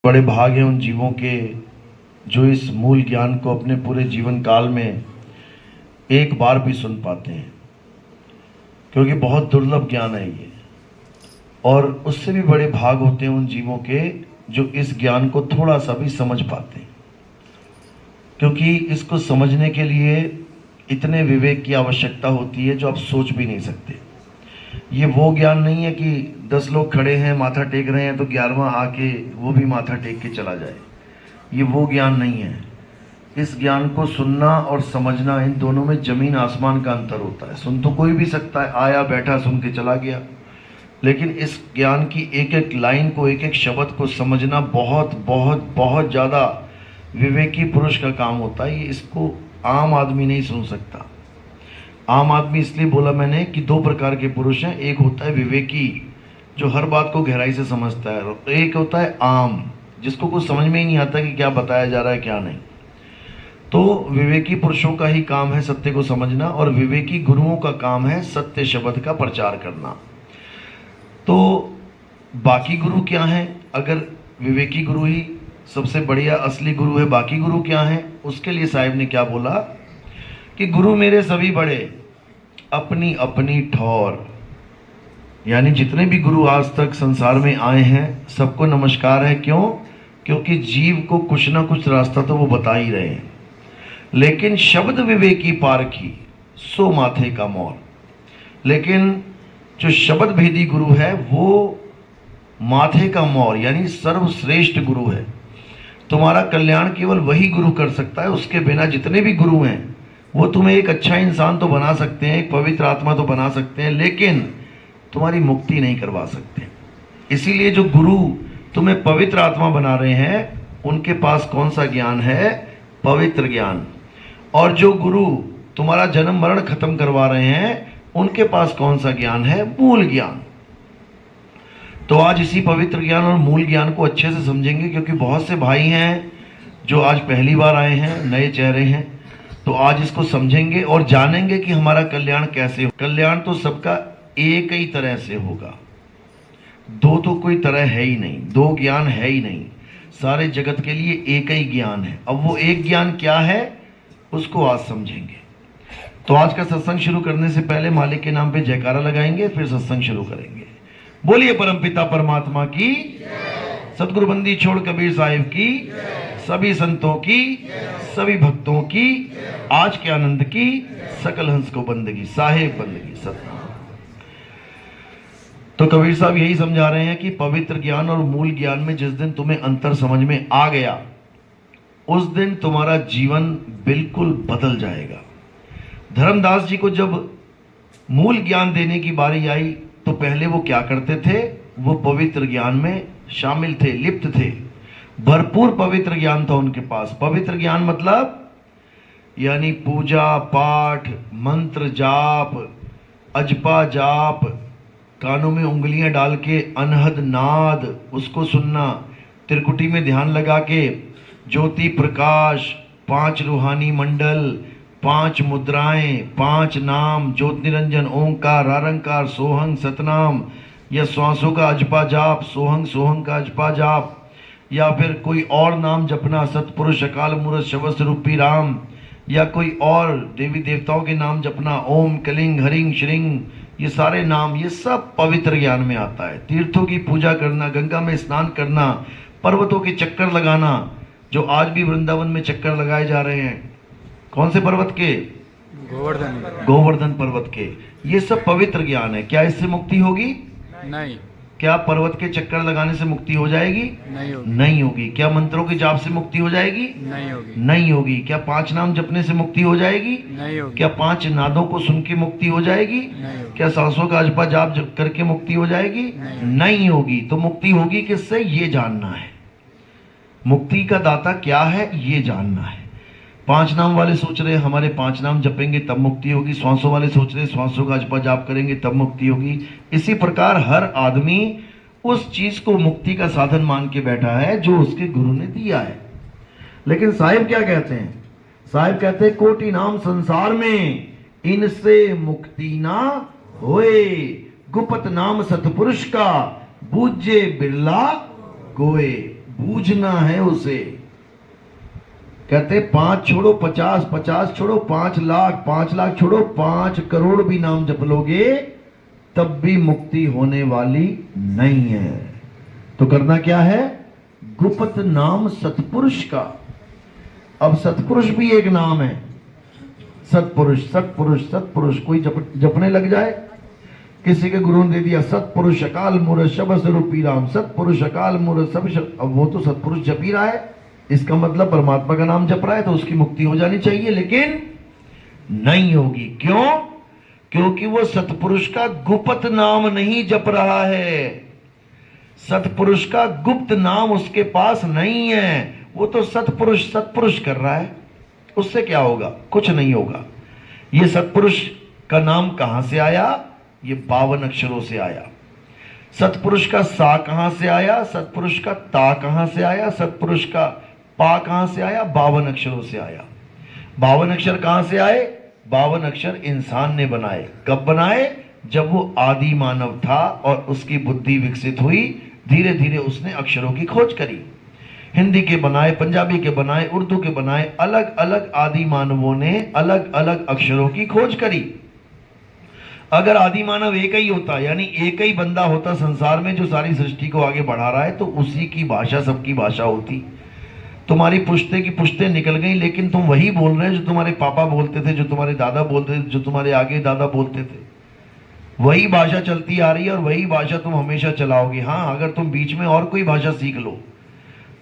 बड़े भाग हैं उन जीवों के जो इस मूल ज्ञान को अपने पूरे जीवन काल में एक बार भी सुन पाते हैं, क्योंकि बहुत दुर्लभ ज्ञान है ये। और उससे भी बड़े भाग होते हैं उन जीवों के जो इस ज्ञान को थोड़ा सा भी समझ पाते हैं, क्योंकि इसको समझने के लिए इतने विवेक की आवश्यकता होती है जो आप सोच भी नहीं सकते। ये वो ज्ञान नहीं है कि 10 लोग खड़े हैं माथा टेक रहे हैं तो 11वां आके वो भी माथा टेक के चला जाए। ये वो ज्ञान नहीं है। इस ज्ञान को सुनना और समझना, इन दोनों में जमीन आसमान का अंतर होता है। सुन तो कोई भी सकता है, आया बैठा सुन के चला गया, लेकिन इस ज्ञान की एक एक लाइन को, एक एक शब्द को समझना बहुत बहुत बहुत ज़्यादा विवेकी पुरुष का काम होता है। ये इसको आम आदमी नहीं सुन सकता। आम आदमी इसलिए बोला मैंने कि 2 प्रकार के पुरुष हैं। एक होता है विवेकी जो हर बात को गहराई से समझता है, और एक होता है आम जिसको कुछ समझ में ही नहीं आता कि क्या बताया जा रहा है क्या नहीं। तो विवेकी पुरुषों का ही काम है सत्य को समझना, और विवेकी गुरुओं का काम है सत्य शब्द का प्रचार करना। तो बाकी गुरु क्या हैं? अगर विवेकी गुरु ही सबसे बढ़िया असली गुरु है, बाकी गुरु क्या हैं? उसके लिए साहिब ने क्या बोला कि गुरु मेरे सभी बड़े, अपनी अपनी ठौर। यानी जितने भी गुरु आज तक संसार में आए हैं सबको नमस्कार है। क्यों? क्योंकि जीव को कुछ ना कुछ रास्ता तो वो बता ही रहे हैं, लेकिन शब्द विवेकी पारखी सो माथे का मोर। लेकिन जो शब्द भेदी गुरु है वो माथे का मोर यानी सर्वश्रेष्ठ गुरु है। तुम्हारा कल्याण केवल वही गुरु कर सकता है। उसके बिना जितने भी गुरु हैं वो तुम्हें एक अच्छा इंसान तो बना सकते हैं, एक पवित्र आत्मा तो बना सकते हैं, लेकिन तुम्हारी मुक्ति नहीं करवा सकते। इसीलिए जो गुरु तुम्हें पवित्र आत्मा बना रहे हैं उनके पास कौन सा ज्ञान है? पवित्र ज्ञान। और जो गुरु तुम्हारा जन्म मरण खत्म करवा रहे हैं उनके पास कौन सा ज्ञान है? मूल ज्ञान। तो आज इसी पवित्र ज्ञान और मूल ज्ञान को अच्छे से समझेंगे, क्योंकि बहुत से भाई हैं जो आज पहली बार आए हैं, नए चेहरे हैं। तो आज इसको समझेंगे और जानेंगे कि हमारा कल्याण कैसे हो। कल्याण तो सबका एक ही तरह से होगा, 2 तो कोई तरह है ही नहीं, 2 ज्ञान है ही नहीं। सारे जगत के लिए एक ही ज्ञान है। अब वो एक ज्ञान क्या है उसको आज समझेंगे। तो आज का सत्संग शुरू करने से पहले मालिक के नाम पे जयकारा लगाएंगे, फिर सत्संग शुरू करेंगे। बोलिए परमपिता परमात्मा की, सतगुरु बंदी छोड़ कबीर साहिब की, सभी संतों की, सभी भक्तों की, आज के आनंद की, सकल हंस को बंदगी, साहेब बंदगी, सतनाम। तो कबीर साहब यही समझा रहे हैं कि पवित्र ज्ञान और मूल ज्ञान में जिस दिन तुम्हें अंतर समझ में आ गया उस दिन तुम्हारा जीवन बिल्कुल बदल जाएगा। धर्मदास जी को जब मूल ज्ञान देने की बारी आई तो पहले वो क्या करते थे? वो पवित्र ज्ञान में शामिल थे, लिप्त थे। भरपूर पवित्र ज्ञान था उनके पास। पवित्र ज्ञान मतलब यानी पूजा पाठ, मंत्र जाप, अजपा जाप, कानों में उंगलियां डाल के अनहद नाद उसको सुनना, त्रिकुटी में ध्यान लगा के ज्योति प्रकाश, 5 रूहानी मंडल, 5 मुद्राएं, 5 नाम, ज्योत निरंजन, ओंकार, आरंकार, सोहंग, सतनाम, या श्वासों का अजपा जाप, सोहंग सोहंग का अजपा जाप, या फिर कोई और नाम जपना, सतपुरुष अकाल मूरत शवस रूपी राम, या कोई और देवी देवताओं के नाम जपना, ओम कलिंग हरिंग श्रिंग, ये सारे नाम, ये सब पवित्र ज्ञान में आता है। तीर्थों की पूजा करना, गंगा में स्नान करना, पर्वतों के चक्कर लगाना, जो आज भी वृंदावन में चक्कर लगाए जा रहे हैं। कौन से पर्वत के? गोवर्धन पर्वत के। ये सब पवित्र ज्ञान है। क्या इससे मुक्ति होगी? नहीं। क्या पर्वत के चक्कर लगाने से मुक्ति हो जाएगी? नहीं होगी। क्या मंत्रों के जाप से मुक्ति हो जाएगी? नहीं होगी। क्या 5 नाम जपने से मुक्ति हो जाएगी? नहीं होगी। क्या 5 नादों को सुन के मुक्ति हो जाएगी? क्या सांसों का अजपा जाप करके मुक्ति हो जाएगी? नहीं होगी। तो मुक्ति होगी किससे? ये जानना है। मुक्ति का दाता क्या है ये जानना है। 5 नाम वाले सोच रहे हमारे 5 नाम जपेंगे तब मुक्ति होगी, श्वासों वाले सोच रहे श्वासों का अजपा जाप करेंगे तब मुक्ति होगी। इसी प्रकार हर आदमी उस चीज को मुक्ति का साधन मान के बैठा है जो उसके गुरु ने दिया है। लेकिन साहिब क्या कहते हैं? साहिब कहते हैं कोटि नाम संसार में इनसे मुक्ति ना होए, गुप्त नाम सतपुरुष का बूझे बिरला गोए। बूझना है उसे। कहते 5 छोड़ो 50, 50 छोड़ो 5 लाख, 5 लाख छोड़ो 5 करोड़ भी नाम जप लोगे तब भी मुक्ति होने वाली नहीं है। तो करना क्या है? गुप्त नाम सतपुरुष का। अब सतपुरुष भी एक नाम है। सतपुरुष सतपुरुष सतपुरुष। कोई जपने लग जाए, किसी के गुरु ने दे दिया सतपुरुष अकाल मूर्त शब स्वरूपी राम, सतपुरुष अकाल मूर्त सब अब वो तो सतपुरुष जप ही रहा है, इसका मतलब परमात्मा का नाम जप रहा है, तो उसकी मुक्ति हो जानी चाहिए, लेकिन नहीं होगी। क्यों? क्योंकि वो सतपुरुष का गुप्त नाम नहीं जप रहा है। सतपुरुष का गुप्त नाम उसके पास नहीं है। वो तो सतपुरुष सतपुरुष कर रहा है, उससे क्या होगा? कुछ नहीं होगा। ये सतपुरुष का नाम कहां से आया? ये 52 अक्षरों से आया। सतपुरुष का सा कहां से आया? सतपुरुष का ता कहां से आया? सतपुरुष का पा कहां से आया? 52 अक्षरों से आया। 52 अक्षर कहां से आए? 52 अक्षर इंसान ने बनाए। कब बनाए? जब वो आदि मानव था और उसकी बुद्धि विकसित हुई, धीरे धीरे उसने अक्षरों की खोज करी। हिंदी के बनाए, पंजाबी के बनाए, उर्दू के बनाए, अलग अलग आदि मानवों ने अलग अलग अक्षरों की खोज करी। अगर आदि मानव एक ही होता, यानी एक ही बंदा होता संसार में जो सारी सृष्टि को आगे बढ़ा रहा है, तो उसी की भाषा सबकी भाषा होती। तुम्हारी पुश्ते की पुश्ते निकल गई, लेकिन तुम वही बोल रहे हो जो तुम्हारे पापा बोलते थे, जो तुम्हारे दादा बोलते थे, जो तुम्हारे आगे दादा बोलते थे। वही भाषा चलती आ रही है और वही भाषा तुम हमेशा चलाओगे। हाँ, अगर तुम बीच में और कोई भाषा सीख लो,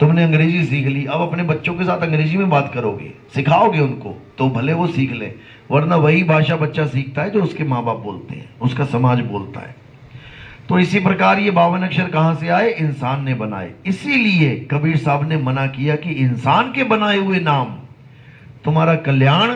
तुमने अंग्रेजी सीख ली, अब अपने बच्चों के साथ अंग्रेजी में बात करोगे, सिखाओगे उनको, तो भले वो सीख ले, वरना वही भाषा बच्चा सीखता है जो उसके माँ बाप बोलते हैं, उसका समाज बोलता है। तो इसी प्रकार ये 52 अक्षर कहां से आए? इंसान ने बनाए। इसीलिए कबीर साहब ने मना किया कि इंसान के बनाए हुए नाम तुम्हारा कल्याण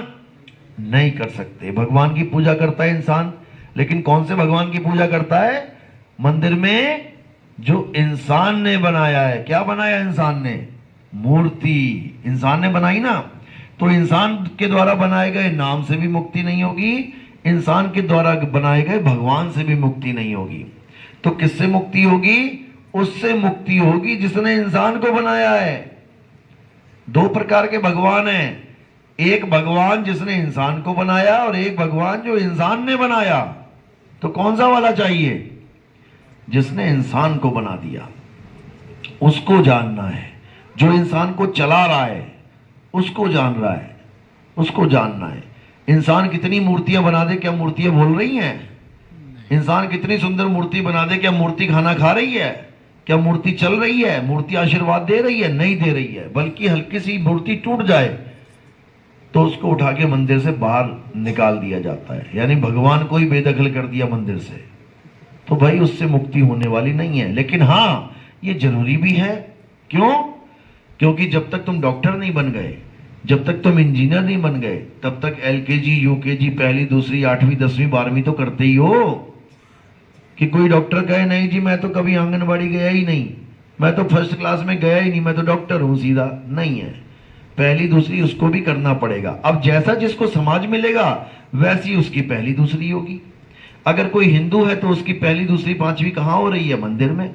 नहीं कर सकते। भगवान की पूजा करता है इंसान, लेकिन कौन से भगवान की पूजा करता है? मंदिर में जो इंसान ने बनाया है। क्या बनाया इंसान ने? मूर्ति इंसान ने बनाई ना। तो इंसान के द्वारा बनाए गए नाम से भी मुक्ति नहीं होगी, इंसान के द्वारा बनाए गए भगवान से भी मुक्ति नहीं होगी। तो किससे मुक्ति होगी? उससे मुक्ति होगी जिसने इंसान को बनाया है। 2 प्रकार के भगवान हैं, एक भगवान जिसने इंसान को बनाया और एक भगवान जो इंसान ने बनाया। तो कौन सा वाला चाहिए? जिसने इंसान को बना दिया, उसको जानना है। जो इंसान को चला रहा है उसको जान रहा है, उसको जानना है। इंसान कितनी मूर्तियां बना दे, क्या मूर्तियां बोल रही हैं? इंसान कितनी सुंदर मूर्ति बना दे, क्या मूर्ति खाना खा रही है? क्या मूर्ति चल रही है? मूर्ति आशीर्वाद दे रही है? नहीं दे रही है। बल्कि हल्की सी मूर्ति टूट जाए तो उसको उठा के मंदिर से बाहर निकाल दिया जाता है, यानी भगवान को ही बेदखल कर दिया मंदिर से। तो भाई उससे मुक्ति होने वाली नहीं है। लेकिन हाँ, ये जरूरी भी है। क्यों? क्योंकि जब तक तुम डॉक्टर नहीं बन गए, जब तक तुम इंजीनियर नहीं बन गए, तब तक LKG UKG पहली दूसरी 8वीं 10वीं 12वीं तो करते ही हो। कि कोई डॉक्टर कहे नहीं जी मैं तो कभी आंगनबाड़ी गया ही नहीं, मैं तो फर्स्ट क्लास में गया ही नहीं, मैं तो डॉक्टर हूं सीधा, नहीं है। पहली दूसरी उसको भी करना पड़ेगा। अब जैसा जिसको समाज मिलेगा वैसी उसकी पहली दूसरी होगी। अगर कोई हिंदू है तो उसकी पहली दूसरी 5वीं कहां हो रही है? मंदिर में।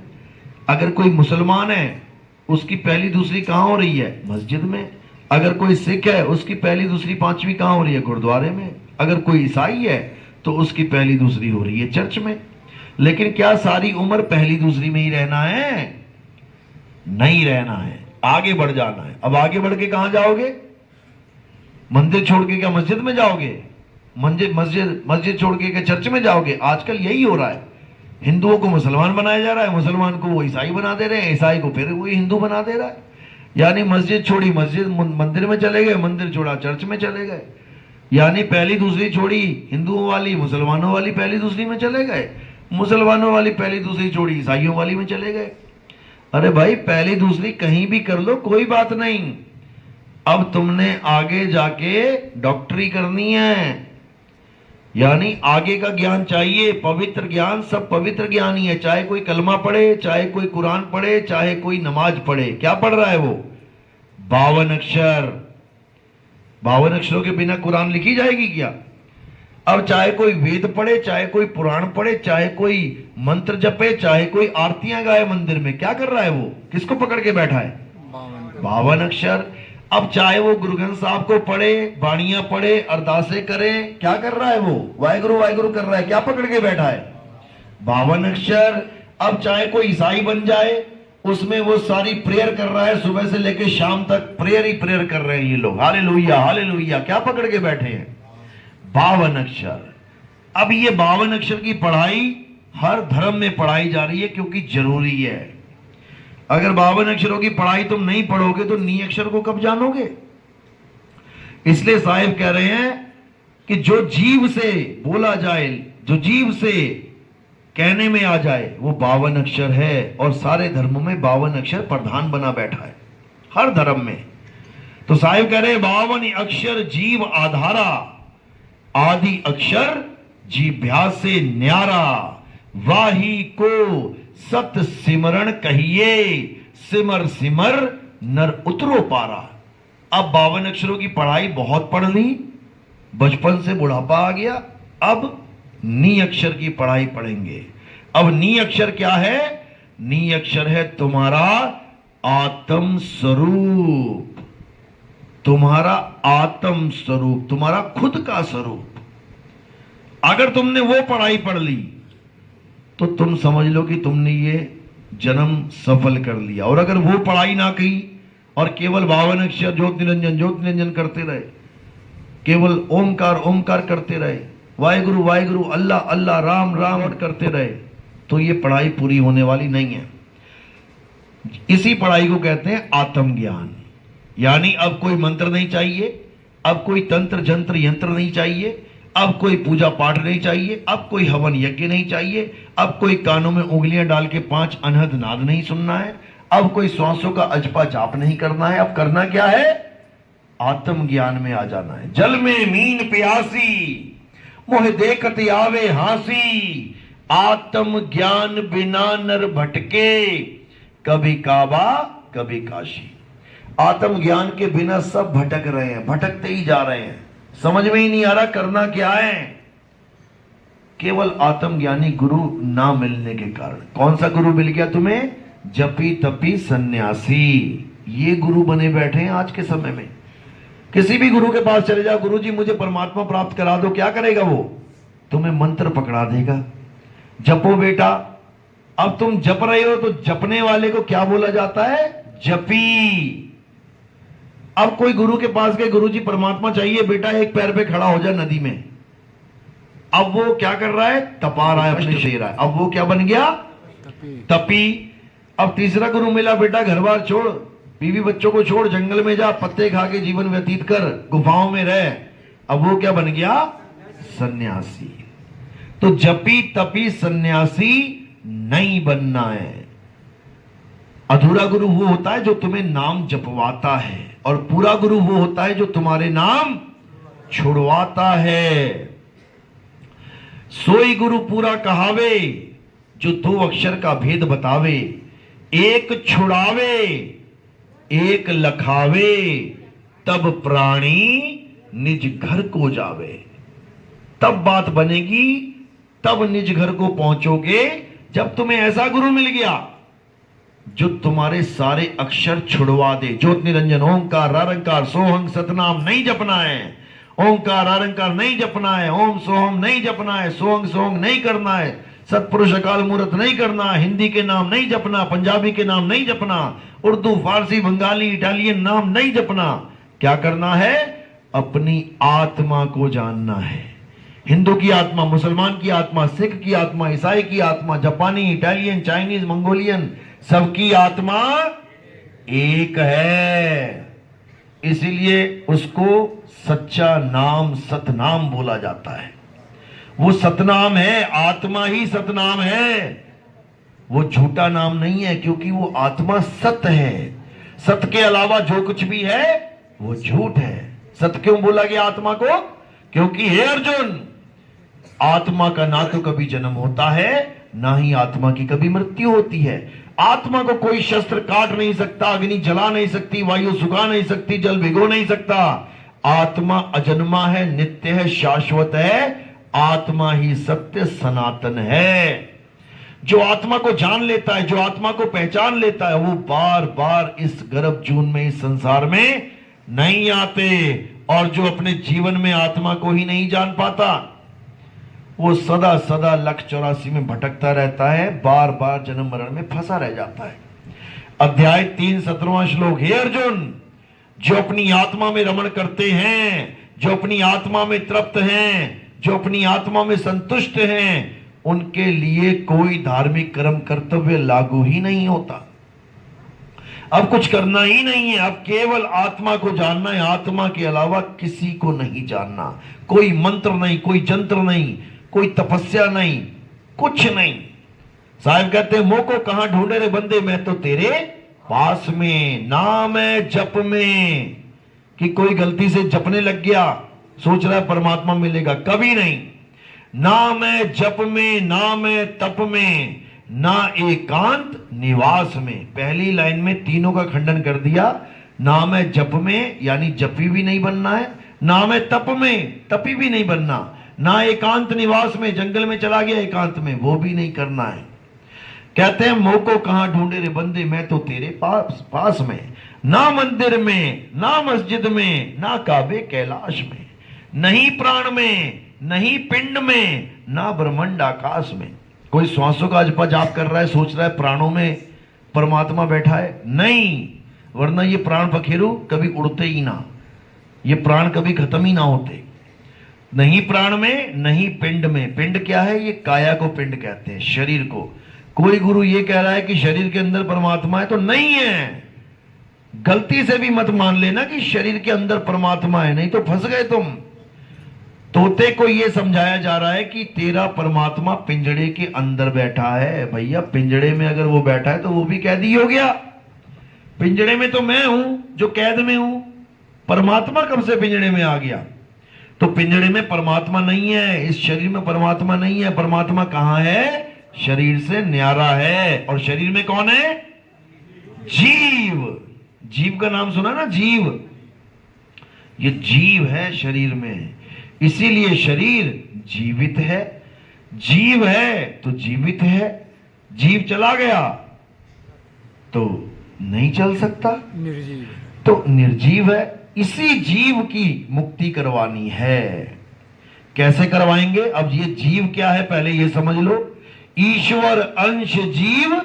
अगर कोई मुसलमान है उसकी पहली दूसरी कहां हो रही है? मस्जिद में। अगर कोई सिख है उसकी पहली दूसरी 5वीं कहां हो रही है? गुरुद्वारे में। अगर कोई ईसाई है तो उसकी पहली दूसरी हो रही है चर्च में। लेकिन क्या सारी उम्र पहली दूसरी में ही रहना है? नहीं रहना है, आगे बढ़ जाना है। अब आगे बढ़ के कहां जाओगे? मंदिर छोड़ के क्या मस्जिद में जाओगे? मस्जिद छोड़ के क्या चर्च में जाओगे? आजकल यही हो रहा है। हिंदुओं को मुसलमान बनाया जा रहा है, मुसलमान को वो ईसाई बना दे रहे हैं, ईसाई को फिर वो हिंदू बना दे रहा है। यानी मस्जिद छोड़ी मंदिर में चले गए, मंदिर छोड़ा चर्च में चले गए। यानी पहली दूसरी छोड़ी हिंदुओं वाली, मुसलमानों वाली पहली दूसरी में चले गए, मुसलमानों वाली पहली दूसरी छोड़ी ईसाइयों वाली में चले गए। अरे भाई, पहली दूसरी कहीं भी कर लो, कोई बात नहीं। अब तुमने आगे जाके डॉक्टरी करनी है, यानी आगे का ज्ञान चाहिए, पवित्र ज्ञान। सब पवित्र ज्ञान ही है, चाहे कोई कलमा पढ़े, चाहे कोई कुरान पढ़े, चाहे कोई नमाज पढ़े। क्या पढ़ रहा है वो? 52 अक्षर। 52 अक्षरों के बिना कुरान लिखी जाएगी क्या? अब चाहे कोई वेद पढ़े, चाहे कोई पुराण पढ़े, चाहे कोई मंत्र जपे, चाहे कोई आरतियां गाए मंदिर में, क्या कर रहा है वो? किसको पकड़ के बैठा है? 52 अक्षर। अब चाहे वो गुरु ग्रंथ साहब को पढ़े, बाणियां पढ़े, अरदासें करे, क्या कर रहा है वो? वाहिगुरु वाहिगुरु कर रहा है। क्या पकड़ के बैठा है? 52 अक्षर। अब चाहे कोई ईसाई बन जाए, उसमें वो सारी प्रेयर कर रहा है, सुबह से लेकर शाम तक प्रेयर ही प्रेयर कर रहे हैं ये लोग। Hallelujah hallelujah. क्या पकड़ के बैठे हैं? 52 अक्षर। अब ये 52 अक्षर की पढ़ाई हर धर्म में पढ़ाई जा रही है, क्योंकि जरूरी है। अगर 52 अक्षरों की पढ़ाई तुम नहीं पढ़ोगे तो नी अक्षर को कब जानोगे? इसलिए साहिब कह रहे हैं कि जो जीव से बोला जाए, जो जीव से कहने में आ जाए, वो 52 अक्षर है। और सारे धर्मों में 52 अक्षर प्रधान बना बैठा है, हर धर्म में। तो साहिब कह रहे हैं 52 अक्षर जीव आधारा, आदि अक्षर जीभ्या से न्यारा, वाही को सत सिमरण कहिए, सिमर सिमर नर उतरो पारा। अब 52 अक्षरों की पढ़ाई बहुत पढ़ ली, बचपन से बुढ़ापा आ गया, अब नी अक्षर की पढ़ाई पढ़ेंगे। अब नी अक्षर क्या है? नी अक्षर है तुम्हारा आत्म स्वरूप, तुम्हारा आत्म स्वरूप, तुम्हारा खुद का स्वरूप। अगर तुमने वो पढ़ाई पढ़ ली तो तुम समझ लो कि तुमने ये जन्म सफल कर लिया। और अगर वो पढ़ाई ना की और केवल 52 अक्षर ज्योति निरंजन करते रहे, केवल ओमकार ओमकार करते रहे, वाहिगुरु वाहिगुरु अल्लाह अल्लाह राम राम करते रहे, तो ये पढ़ाई पूरी होने वाली नहीं है। इसी पढ़ाई को कहते हैं आत्मज्ञान। यानी अब कोई मंत्र नहीं चाहिए, अब कोई तंत्र जंत्र यंत्र नहीं चाहिए, अब कोई पूजा पाठ नहीं चाहिए, अब कोई हवन यज्ञ नहीं चाहिए, अब कोई कानों में उंगलियां डाल के 5 अनहद नाद नहीं सुनना है, अब कोई श्वासों का अजपा जाप नहीं करना है। अब करना क्या है? आत्मज्ञान में आ जाना है। जल में मीन प्यासी, मोह देखत आवे हासी, आत्म ज्ञान बिना नर भटके, कभी काबा कभी काशी। आत्म ज्ञान के बिना सब भटक रहे हैं, भटकते ही जा रहे हैं, समझ में ही नहीं आ रहा करना क्या है। केवल आत्मज्ञानी गुरु ना मिलने के कारण। कौन सा गुरु मिल गया तुम्हें? जपी तपी सन्यासी। ये गुरु बने बैठे हैं आज के समय में। किसी भी गुरु के पास चले जाओ, गुरु जी मुझे परमात्मा प्राप्त करा दो, क्या करेगा वो? तुम्हें मंत्र पकड़ा देगा, जपो बेटा। अब तुम जप रहे हो तो जपने वाले को क्या बोला जाता है? जपी। अब कोई गुरु के पास गए, गुरु जी परमात्मा चाहिए बेटा, एक पैर पे खड़ा हो जाए नदी में। अब वो क्या कर रहा है? तपा रहा है, अपने दे रहा है। अब वो क्या बन गया? तपी। अब तीसरा गुरु मिला, बेटा घर बार छोड़, बीवी बच्चों को छोड़, जंगल में जा, पत्ते खा के जीवन व्यतीत कर, गुफाओं में रह। अब वो क्या बन गया? सन्यासी। तो जपी तपी सन्यासी नहीं बनना है। अधूरा गुरु वो होता है जो तुम्हें नाम जपवाता है, और पूरा गुरु वो होता है जो तुम्हारे नाम छुड़वाता है। सोई गुरु पूरा कहावे, जो 2 अक्षर का भेद बतावे, एक छुड़ावे एक लखावे, तब प्राणी निज घर को जावे। तब बात बनेगी, तब निज घर को पहुंचोगे, जब तुम्हें ऐसा गुरु मिल गया जो तुम्हारे सारे अक्षर छुड़वा दे। ज्योति निरंजन ओंकार रारंकार सोहंग सतनाम नहीं जपना है, ओंकार रारंकार नहीं जपना है, ओम सोहम नहीं जपना है, सोहंग सोहंग नहीं करना है, सतपुरुष अकाल मूर्त नहीं करना, हिंदी के नाम नहीं जपना, पंजाबी के नाम नहीं जपना, उर्दू फारसी बंगाली इटालियन नाम नहीं जपना। क्या करना है? अपनी आत्मा को जानना है। हिंदू की आत्मा, मुसलमान की आत्मा, सिख की आत्मा, ईसाई की आत्मा, जापानी, इटालियन, चाइनीज, मंगोलियन, सबकी आत्मा एक है। इसीलिए उसको सच्चा नाम सतनाम बोला जाता है। वो सतनाम है, आत्मा ही सतनाम है, वो झूठा नाम नहीं है, क्योंकि वो आत्मा सत्य है। सत्य के अलावा जो कुछ भी है वो झूठ है। सत्य क्यों बोला गया आत्मा को? क्योंकि हे अर्जुन, आत्मा का ना तो कभी जन्म होता है, ना ही आत्मा की कभी मृत्यु होती है। आत्मा को कोई शस्त्र काट नहीं सकता, अग्नि जला नहीं सकती, वायु सुखा नहीं सकती, जल भिगो नहीं सकता। आत्मा अजन्मा है, नित्य है, शाश्वत है। आत्मा ही सत्य सनातन है। जो आत्मा को जान लेता है, जो आत्मा को पहचान लेता है, वो बार बार इस गर्भ जून में, इस संसार में नहीं आते। और जो अपने जीवन में आत्मा को ही नहीं जान पाता, वो सदा सदा लख 84 में भटकता रहता है, बार बार जन्म मरण में फंसा रह जाता है। अध्याय 3 17वां श्लोक। हे अर्जुन, जो अपनी आत्मा में रमण करते हैं, जो अपनी आत्मा में तृप्त हैं, जो अपनी आत्मा में संतुष्ट हैं, उनके लिए कोई धार्मिक कर्म कर्तव्य लागू ही नहीं होता। अब कुछ करना ही नहीं है, अब केवल आत्मा को जानना है, आत्मा के अलावा किसी को नहीं जानना। कोई मंत्र नहीं, कोई जंत्र नहीं, कोई तपस्या नहीं, कुछ नहीं। साहब कहते हैं, मोह को कहां ढूंढे रे बंदे, मैं तो तेरे पास में, नाम है जप में। कि कोई गलती से जपने लग गया, सोच रहा है परमात्मा मिलेगा, कभी नहीं। नाम है जप में, नाम है तप में, ना एकांत निवास में। पहली लाइन में तीनों का खंडन कर दिया। नाम है जप में, यानी जपी भी नहीं बनना है। नाम है तप में, तपी भी नहीं बनना। ना एकांत निवास में, जंगल में चला गया एकांत में, वो भी नहीं करना है। कहते हैं, मोह को कहां ढूंढे रे बंदे, मैं तो तेरे पास में। ना मंदिर में, ना मस्जिद में, ना काबे कैलाश में, नहीं प्राण में, नहीं पिंड में, ना ब्रह्मांड आकाश में। कोई श्वासों का जपा जाप कर रहा है, सोच रहा है प्राणों में परमात्मा बैठा है, नहीं। वरना ये प्राण पखेरु कभी उड़ते ही ना, ये प्राण कभी खत्म ही ना होते। नहीं प्राण में, नहीं पिंड में। पिंड क्या है? ये काया को पिंड कहते हैं, शरीर को। कोई गुरु ये कह रहा है कि शरीर के अंदर परमात्मा है, तो नहीं है। गलती से भी मत मान लेना कि शरीर के अंदर परमात्मा है, नहीं तो फंस गए तुम। तोते को यह समझाया जा रहा है कि तेरा परमात्मा पिंजड़े के अंदर बैठा है। भैया, पिंजड़े में अगर वो बैठा है तो वो भी कैदी हो गया। पिंजड़े में तो मैं हूं जो कैद में हूं, परमात्मा कब से पिंजड़े में आ गया? तो पिंजड़े में परमात्मा नहीं है, इस शरीर में परमात्मा नहीं है। परमात्मा कहां है? शरीर से न्यारा है। और शरीर में कौन है? जीव। जीव का नाम सुना ना? जीव, ये जीव है शरीर में, इसीलिए शरीर जीवित है। जीव है तो जीवित है, जीव चला गया तो नहीं चल सकता, निर्जीव, तो निर्जीव है। इसी जीव की मुक्ति करवानी है। कैसे करवाएंगे? अब ये जीव क्या है पहले ये समझ लो। ईश्वर अंश जीव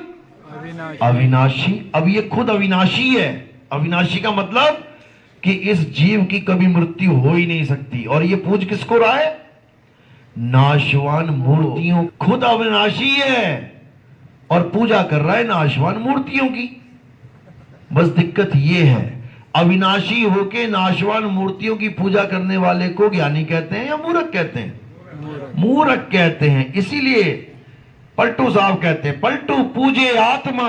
अविनाशी। अब ये खुद अविनाशी है। अविनाशी का मतलब कि इस जीव की कभी मृत्यु हो ही नहीं सकती। और ये पूज किसको रहा है? नाशवान मूर्तियों। खुद अविनाशी है और पूजा कर रहा है नाशवान मूर्तियों की। बस दिक्कत ये है, अविनाशी होके नाशवान मूर्तियों की पूजा करने वाले को ज्ञानी कहते हैं या मूर्ख कहते हैं? मूर्ख कहते हैं। इसीलिए पलटू साहब कहते हैं, पलटू पूजे आत्मा।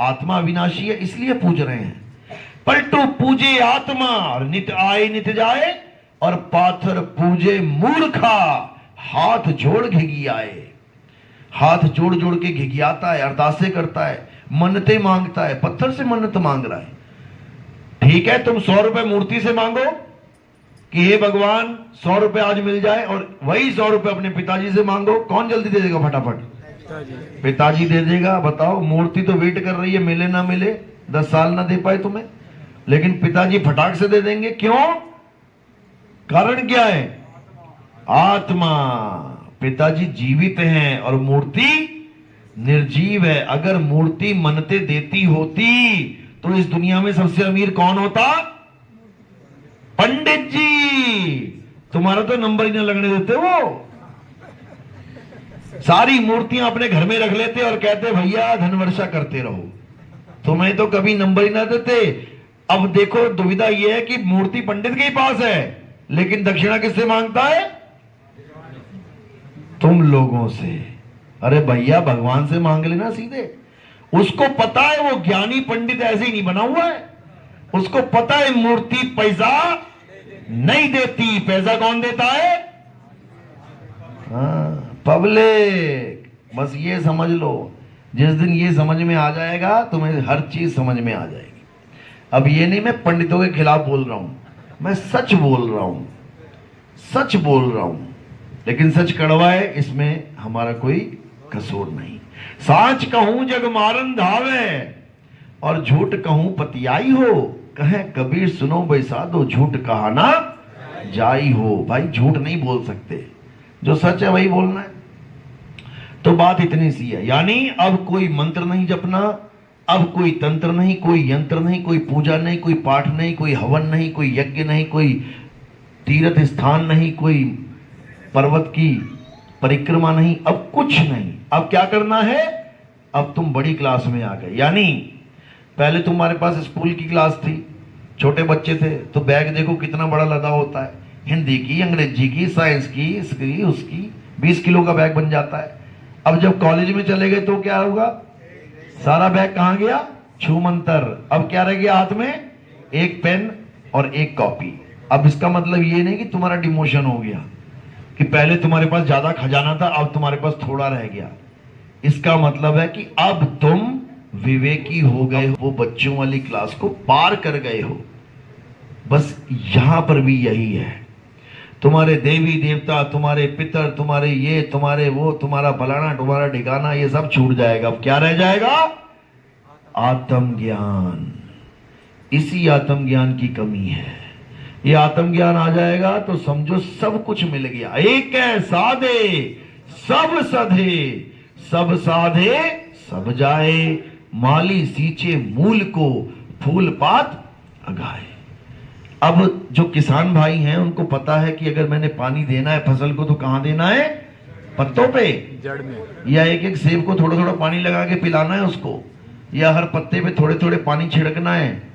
आत्मा अविनाशी है इसलिए पूज रहे हैं। पलटू पूजे आत्मा, और नित आए नित जाए, और पाथर पूजे मूर्खा, हाथ जोड़ घिघियाए। हाथ जोड़ जोड़ के घिघियाता है, अरदासें करता है, मन्नतें मांगता है, पत्थर से मन्नत मांग रहा है। ठीक है, तुम 100 रुपए मूर्ति से मांगो कि हे भगवान 100 रुपए आज मिल जाए, और वही 100 रुपए अपने पिताजी से मांगो। कौन जल्दी दे देगा? फटाफट पिताजी दे देगा। बताओ, मूर्ति तो वेट कर रही है, मिले ना मिले, 10 साल ना दे पाए तुम्हें, लेकिन पिताजी फटाक से दे देंगे। क्यों? कारण क्या है? आत्मा। पिताजी जीवित हैं और मूर्ति निर्जीव है। अगर मूर्ति मन्नते देती होती तो इस दुनिया में सबसे अमीर कौन होता? पंडित जी। तुम्हारा तो नंबर ही ना लगने देते वो। सारी मूर्तियां अपने घर में रख लेते और कहते भैया धन वर्षा करते रहो। तुम्हें तो कभी नंबर ही ना देते। अब देखो, दुविधा यह है कि मूर्ति पंडित के ही पास है, लेकिन दक्षिणा किससे मांगता है? तुम लोगों से। अरे भैया, भगवान से मांग लेना सीधे। उसको पता है वो ज्ञानी पंडित ऐसे ही नहीं बना हुआ है। उसको पता है मूर्ति पैसा नहीं देती। पैसा कौन देता है? पब्लिक। बस ये समझ लो, जिस दिन ये समझ में आ जाएगा तुम्हें हर चीज समझ में आ जाएगी। अब ये नहीं मैं पंडितों के खिलाफ बोल रहा हूं, मैं सच बोल रहा हूं, सच बोल रहा हूं। लेकिन सच कड़वा है, इसमें हमारा कोई कसूर नहीं। साच कहूं जग मारन धावे और झूठ कहूं पतियाई हो, कहे कबीर सुनो बैसा दो झूठ कहा ना जाई हो। भाई झूठ नहीं बोल सकते, जो सच है वही बोलना है। तो बात इतनी सी है, यानी अब कोई मंत्र नहीं जपना, अब कोई तंत्र नहीं, कोई यंत्र नहीं, कोई पूजा नहीं, कोई पाठ नहीं, कोई हवन नहीं, कोई यज्ञ नहीं, कोई तीर्थ स्थान नहीं, कोई पर्वत की परिक्रमा नहीं, अब कुछ नहीं। अब क्या करना है, अब तुम बड़ी क्लास में आ गए। यानी पहले तुम्हारे पास स्कूल की क्लास थी, छोटे बच्चे थे, तो बैग देखो कितना बड़ा लदा होता है, हिंदी की, अंग्रेजी की, साइंस की, इसकी उसकी, 20 किलो का बैग बन जाता है। अब जब कॉलेज में चले गए तो क्या होगा, सारा बैग कहां गया, छू मंतर। अब क्या रह गया हाथ में, एक पेन और एक कॉपी। अब इसका मतलब ये नहीं कि तुम्हारा डिमोशन हो गया, कि पहले तुम्हारे पास ज्यादा खजाना था अब तुम्हारे पास थोड़ा रह गया। इसका मतलब है कि अब तुम विवेकी हो गए हो, वो बच्चों वाली क्लास को पार कर गए हो। बस यहां पर भी यही है, तुम्हारे देवी देवता, तुम्हारे पितर, तुम्हारे ये, तुम्हारे वो, तुम्हारा फलाना, तुम्हारा ठिकाना, ये सब छूट जाएगा। अब क्या रह जाएगा, आत्मज्ञान। इसी आत्मज्ञान की कमी है। ये आत्मज्ञान आ जाएगा तो समझो सब कुछ मिल गया। एक है साधे सब सधे, सब साधे सब जाए, माली सींचे मूल को, फूल पात अगाए। अब जो किसान भाई हैं उनको पता है कि अगर मैंने पानी देना है फसल को तो कहां देना है, पत्तों पे, जड़ में, या एक एक सेब को थोड़ा थोड़ा पानी लगा के पिलाना है उसको, या हर पत्ते पे थोड़े थोड़े पानी छिड़कना है।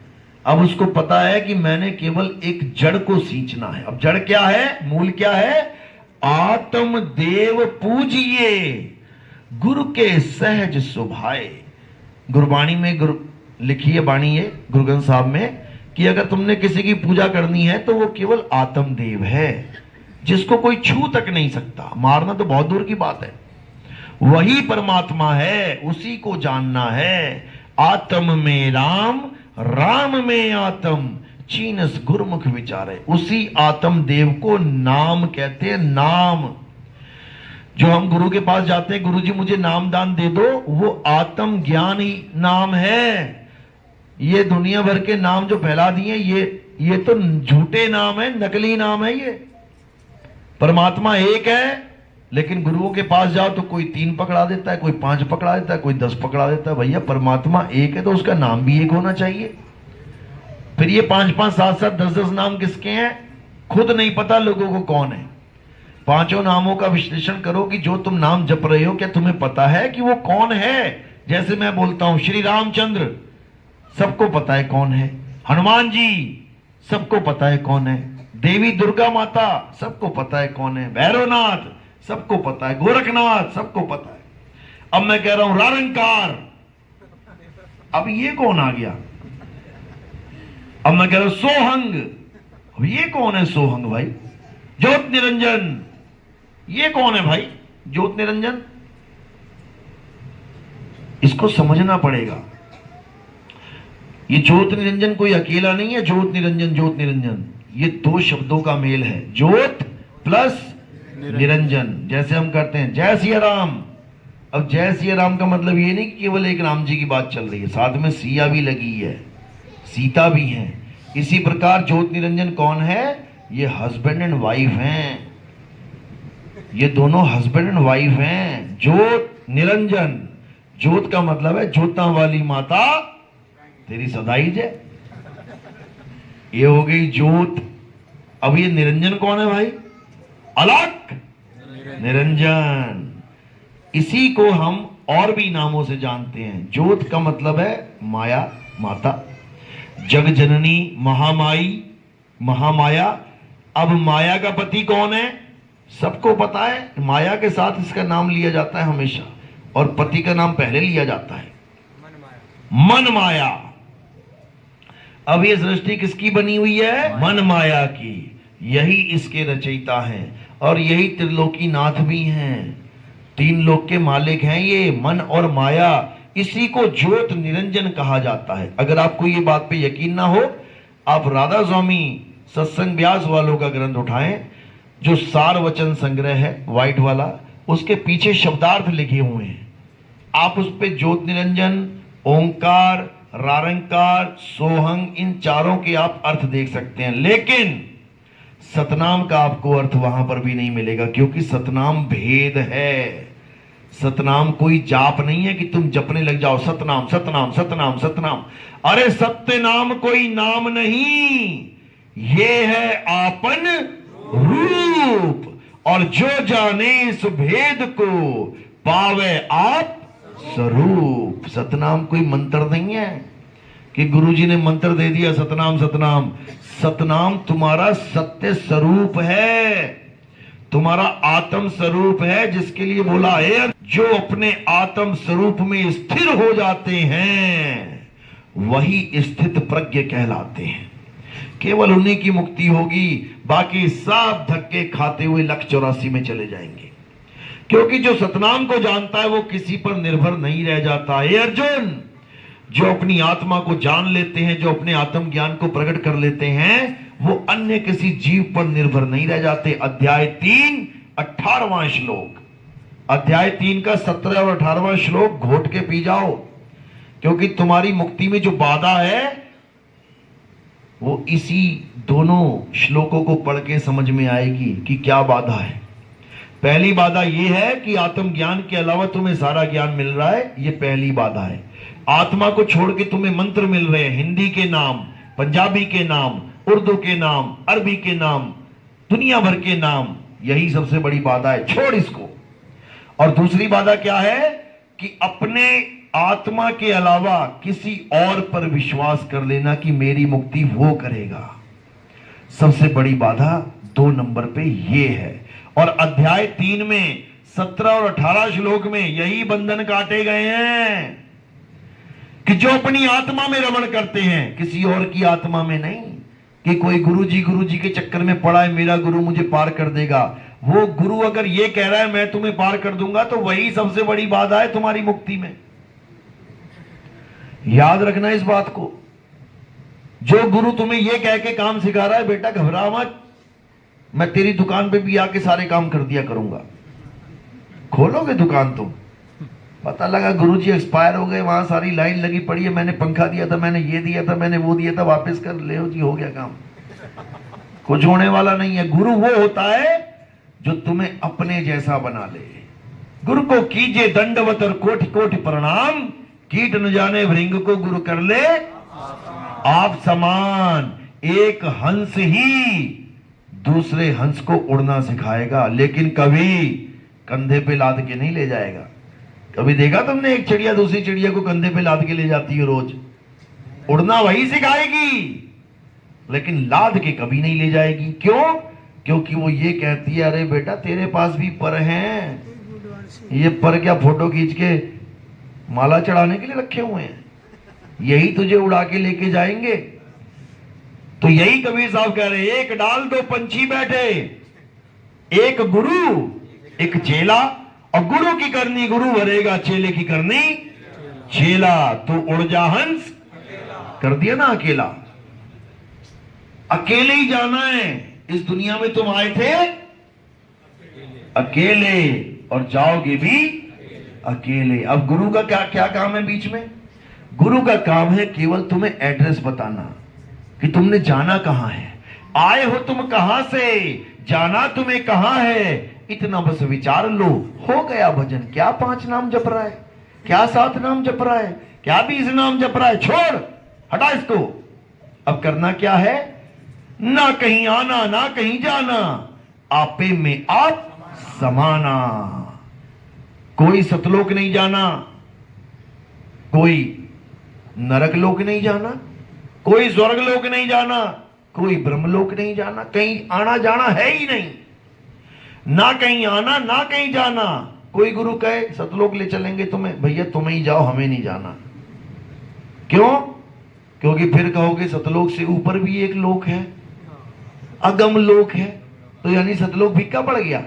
अब उसको पता है कि मैंने केवल एक जड़ को सींचना है। अब जड़ क्या है, मूल क्या है, आत्म देव पूजिए गुरु के सहज सुभाए। गुरबाणी में लिखी है बाणी है गुरु ग्रंथ साहब में कि अगर तुमने किसी की पूजा करनी है तो वो केवल आत्म देव है, जिसको कोई छू तक नहीं सकता, मारना तो बहुत दूर की बात है। वही परमात्मा है, उसी को जानना है। आत्म में राम, राम में आत्म, चीनस गुरमुख विचारे। उसी आत्म देव को नाम कहते हैं। नाम जो हम गुरु के पास जाते हैं, गुरु जी मुझे नाम दान दे दो, वो आत्म ज्ञान ही नाम है। ये दुनिया भर के नाम जो फैला दिए ये तो झूठे नाम है, नकली नाम है। ये परमात्मा एक है, लेकिन गुरुओं के पास जाओ तो कोई 3 पकड़ा देता है, कोई 5 पकड़ा देता है, कोई 10 पकड़ा देता है। भैया परमात्मा एक है तो उसका नाम भी एक होना चाहिए। फिर ये 5-5, 7-7, 10-10 नाम किसके हैं, खुद नहीं पता लोगों को कौन है। 5 नामों का विश्लेषण करो कि जो तुम नाम जप रहे हो क्या तुम्हें पता है कि वो कौन है। जैसे मैं बोलता हूं श्री रामचंद्र, सबको पता है कौन है। हनुमान जी, सबको पता है कौन है। देवी दुर्गा माता, सबको पता है कौन है। भैरवनाथ, सबको पता है। गोरखनाथ, सबको पता है। अब मैं कह रहा हूं रारंकार, अब ये कौन आ गया। अब मैं कह रहा हूं सोहंग, अब ये कौन है सोहंग भाई। ज्योत निरंजन, ये कौन है भाई ज्योत निरंजन। इसको समझना पड़ेगा। ये ज्योत निरंजन कोई अकेला नहीं है। ज्योत निरंजन, ज्योत निरंजन, ये 2 शब्दों का मेल है, ज्योत प्लस निरंजन। जैसे हम करते हैं जय सिया राम। अब जय सिया राम का मतलब ये नहीं कि केवल एक राम जी की बात चल रही है, साथ में सिया भी लगी है, सीता भी है। इसी प्रकार ज्योत निरंजन कौन है, ये हस्बैंड एंड वाइफ हैं। ये दोनों हस्बैंड एंड वाइफ हैं। ज्योत निरंजन, ज्योत का मतलब है ज्योता वाली माता तेरी सदाई जय। ये हो गई ज्योत। अब ये निरंजन कौन है भाई, अलग निरंजन। इसी को हम और भी नामों से जानते हैं। ज्योत का मतलब है माया, माता, जग जननी, महामाई, महामाया। अब माया का पति कौन है, सबको पता है। माया के साथ इसका नाम लिया जाता है हमेशा, और पति का नाम पहले लिया जाता है, मन माया। अब ये सृष्टि किसकी बनी हुई है, मन माया की। यही इसके रचयिता हैं और यही त्रिलोकी नाथ भी हैं। 3 लोक के मालिक हैं ये, मन और माया। इसी को ज्योत निरंजन कहा जाता है। अगर आपको ये बात पे यकीन ना हो, आप राधा स्वामी सत्संग व्यास वालों का ग्रंथ उठाएं, जो सार वचन संग्रह है व्हाइट वाला, उसके पीछे शब्दार्थ लिखे हुए हैं। आप उस पे ज्योत निरंजन, ओंकार, रारंकार, सोहंग, इन चारों के आप अर्थ देख सकते हैं, लेकिन सतनाम का आपको अर्थ वहां पर भी नहीं मिलेगा, क्योंकि सतनाम भेद है। सतनाम कोई जाप नहीं है कि तुम जपने लग जाओ सतनाम सतनाम सतनाम सतनाम। अरे सत्य नाम कोई नाम नहीं, ये है आपन रूप। और जो जाने इस भेद को पावे आप स्वरूप। सतनाम कोई मंत्र नहीं है कि गुरुजी ने मंत्र दे दिया सतनाम सतनाम। सतनाम तुम्हारा सत्य स्वरूप है, तुम्हारा आत्म स्वरूप है, जिसके लिए बोला है जो अपने आत्म स्वरूप में स्थिर हो जाते हैं वही स्थित प्रज्ञ कहलाते हैं। केवल उन्हीं की मुक्ति होगी, बाकी सब धक्के खाते हुए लक्ष्य 84 में चले जाएंगे। क्योंकि जो सतनाम को जानता है वो किसी पर निर्भर नहीं रह जाता है। अर्जुन, जो अपनी आत्मा को जान लेते हैं, जो अपने आत्म ज्ञान को प्रकट कर लेते हैं, वो अन्य किसी जीव पर निर्भर नहीं रह जाते। अध्याय 3 18वां श्लोक, अध्याय 3 का 17 और 18वां श्लोक घोट के पी जाओ, क्योंकि तुम्हारी मुक्ति में जो बाधा है वो इसी दोनों श्लोकों को पढ़ के समझ में आएगी कि क्या बाधा है। पहली बाधा यह है कि आत्म ज्ञान के अलावा तुम्हें सारा ज्ञान मिल रहा है, ये पहली बाधा है। आत्मा को छोड़ के तुम्हें मंत्र मिल रहे हैं, हिंदी के नाम, पंजाबी के नाम, उर्दू के नाम, अरबी के नाम, दुनिया भर के नाम, यही सबसे बड़ी बाधा है, छोड़ इसको। और दूसरी बाधा क्या है कि अपने आत्मा के अलावा किसी और पर विश्वास कर लेना कि मेरी मुक्ति वो करेगा। सबसे बड़ी बाधा 2 नंबर पे ये है। और अध्याय 3 में 17 और 18 श्लोक में यही बंधन काटे गए हैं कि जो अपनी आत्मा में रमण करते हैं, किसी और की आत्मा में नहीं, कि कोई गुरुजी के चक्कर में पड़ा है, मेरा गुरु मुझे पार कर देगा। वो गुरु अगर ये कह रहा है मैं तुम्हें पार कर दूंगा, तो वही सबसे बड़ी बाधा है तुम्हारी मुक्ति में। याद रखना इस बात को। जो गुरु तुम्हें ये कह के काम सिखा रहा है, बेटा घबरा मत, मैं तेरी दुकान पे भी आके सारे काम कर दिया करूंगा, खोलोगे दुकान तुम, पता लगा गुरुजी एक्सपायर हो गए, वहां सारी लाइन लगी पड़ी है, मैंने पंखा दिया था, मैंने ये दिया था, मैंने वो दिया था, वापस कर ले जी, हो गया काम। कुछ होने वाला नहीं है। गुरु वो होता है जो तुम्हें अपने जैसा बना ले। गुरु को कीजिए दंडवत और कोटि कोटि प्रणाम, कीट न जाने भृंग को गुरु कर ले आप समान। एक हंस ही दूसरे हंस को उड़ना सिखाएगा, लेकिन कभी कंधे पे लाद के नहीं ले जाएगा। कभी देखा तुमने एक चिड़िया दूसरी चिड़िया को कंधे पे लाद के ले जाती है? रोज उड़ना वही सिखाएगी, लेकिन लाद के कभी नहीं ले जाएगी। क्यों? क्योंकि वो ये कहती है अरे बेटा तेरे पास भी पर हैं, ये पर क्या फोटो खींच के माला चढ़ाने के लिए रखे हुए हैं, यही तुझे उड़ा के लेके जाएंगे। तो यही कबीर साहब कह रहे, एक डाल दो पंछी बैठे, एक गुरु एक चेला, और गुरु की करनी गुरु भरेगा, चेले की करनी चेला। तो उड़ जा हंस, कर दिया ना अकेला। अकेले ही जाना है। इस दुनिया में तुम आए थे अकेले और जाओगे भी अकेले। अब गुरु का क्या क्या काम है बीच में? गुरु का काम है केवल तुम्हें एड्रेस बताना कि तुमने जाना कहां है, आए हो तुम कहां से, जाना तुम्हें कहां है, इतना बस विचार लो, हो गया भजन। क्या 5 नाम जप रहा है, क्या 7 नाम जप रहा है, क्या 20 नाम जप रहा है, छोड़ हटा इसको। अब करना क्या है? ना कहीं आना ना कहीं जाना, आपे में आप समाना। कोई सतलोक नहीं जाना, कोई नरक लोक नहीं जाना, कोई स्वर्ग लोक नहीं जाना, कोई ब्रह्मलोक नहीं जाना, कहीं आना जाना है ही नहीं। ना कहीं आना ना कहीं जाना। कोई गुरु कहे सतलोक ले चलेंगे तुम्हें, भैया तुम ही जाओ, हमें नहीं जाना। क्यों? क्योंकि फिर कहोगे सतलोक से ऊपर भी एक लोक है, अगम लोक है, तो यानी सतलोक फिक्का पड़ गया,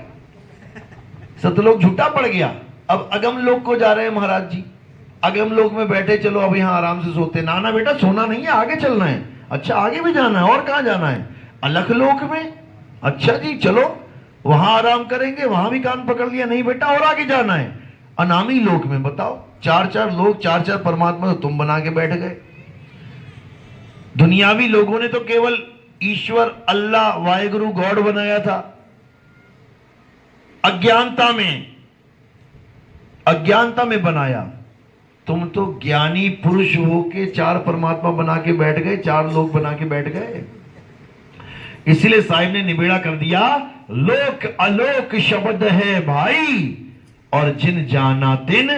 सतलोक झूठा पड़ गया। अब अगम लोक को जा रहे हैं महाराज जी, अगम लोक में बैठे, चलो अब यहां आराम से सोते। ना ना बेटा सोना नहीं है, आगे चलना है। अच्छा आगे भी जाना है, और कहां जाना है? अलख लोक में। अच्छा जी चलो, वहां आराम करेंगे, वहां भी कान पकड़ लिया, नहीं बेटा और आगे जाना है। अनामी लोक में बताओ, चार चार लोग, चार चार परमात्मा तो तुम बना के बैठ गए। दुनियावी लोगों ने तो केवल ईश्वर, अल्लाह, वाहेगुरु, गॉड बनाया था। अज्ञानता में बनाया। तुम तो ज्ञानी पुरुष होके चार परमात्मा बना के बैठ गए, चार लोग बना के बैठ गए। इसलिए साहिब ने निबेड़ा कर दिया, लोक अलोक शब्द है भाई, और जिन जाना तिन